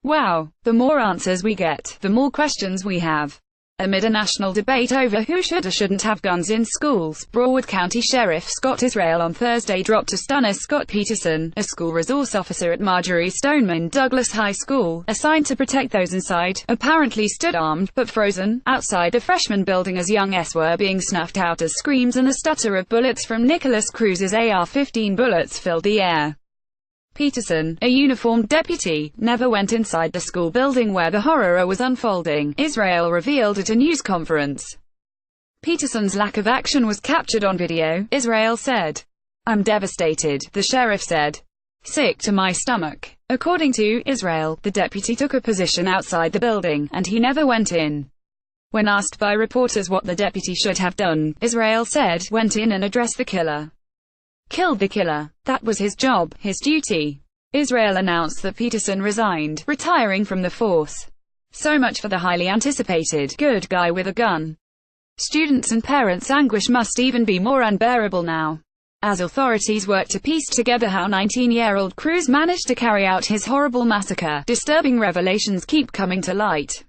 Wow, the more answers we get, the more questions we have. Amid a national debate over who should or shouldn't have guns in schools, Broward County Sheriff Scott Israel on Thursday dropped a stunner. Scott Peterson, a school resource officer at Marjorie Stoneman Douglas High School, assigned to protect those inside, apparently stood armed, but frozen, outside a freshman building as young S were being snuffed out as screams and the stutter of bullets from Nikolas Cruz's AR-15 bullets filled the air. Peterson, a uniformed deputy, never went inside the school building where the horror was unfolding, Israel revealed at a news conference. Peterson's lack of action was captured on video, Israel said. "I'm devastated," the sheriff said. "Sick to my stomach." According to Israel, the deputy took a position outside the building, and he never went in. When asked by reporters what the deputy should have done, Israel said, "Went in and addressed the killer. Killed the killer. That was his job, his duty." Israel announced that Peterson resigned, retiring from the force. So much for the highly anticipated good guy with a gun. Students' and parents' anguish must even be more unbearable now, as authorities work to piece together how 19-year-old Cruz managed to carry out his horrible massacre. Disturbing revelations keep coming to light.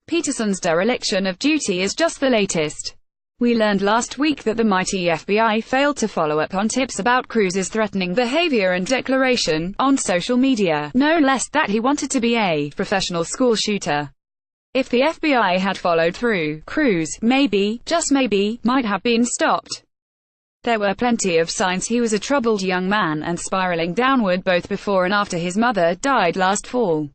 Peterson's dereliction of duty is just the latest. We learned last week that the mighty FBI failed to follow up on tips about Cruz's threatening behavior and declaration, on social media, no less, that he wanted to be a professional school shooter. If the FBI had followed through, Cruz, maybe, just maybe, might have been stopped. There were plenty of signs he was a troubled young man and spiraling downward both before and after his mother died last fall.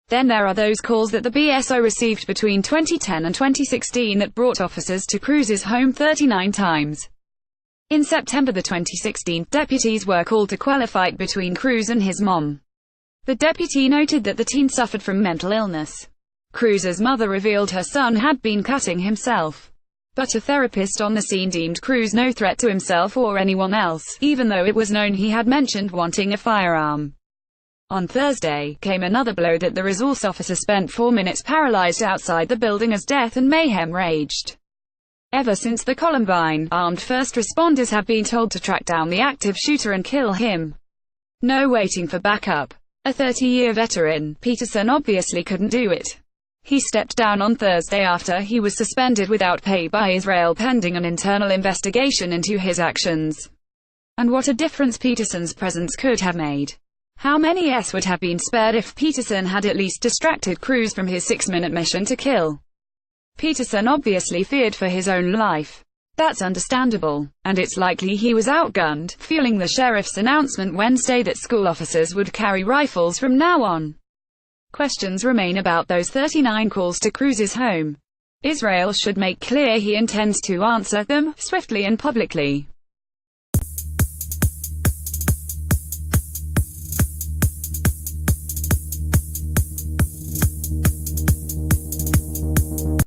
Then there are those calls that the BSO received between 2010 and 2016 that brought officers to Cruz's home 39 times. In September 2016, deputies were called to quell a fight between Cruz and his mom. The deputy noted that the teen suffered from mental illness. Cruz's mother revealed her son had been cutting himself. But a therapist on the scene deemed Cruz no threat to himself or anyone else, even though it was known he had mentioned wanting a firearm. On Thursday, came another blow that the resource officer spent 4 minutes paralyzed outside the building as death and mayhem raged. Ever since the Columbine, armed first responders have been told to track down the active shooter and kill him. No waiting for backup. A 30-year veteran, Peterson obviously couldn't do it. He stepped down on Thursday after he was suspended without pay by Israel pending an internal investigation into his actions. And what a difference Peterson's presence could have made. How many S would have been spared if Peterson had at least distracted Cruz from his 6-minute mission to kill? Peterson obviously feared for his own life. That's understandable, and it's likely he was outgunned, fueling the sheriff's announcement Wednesday that school officers would carry rifles from now on. Questions remain about those 39 calls to Cruz's home. Israel should make clear he intends to answer them, swiftly and publicly.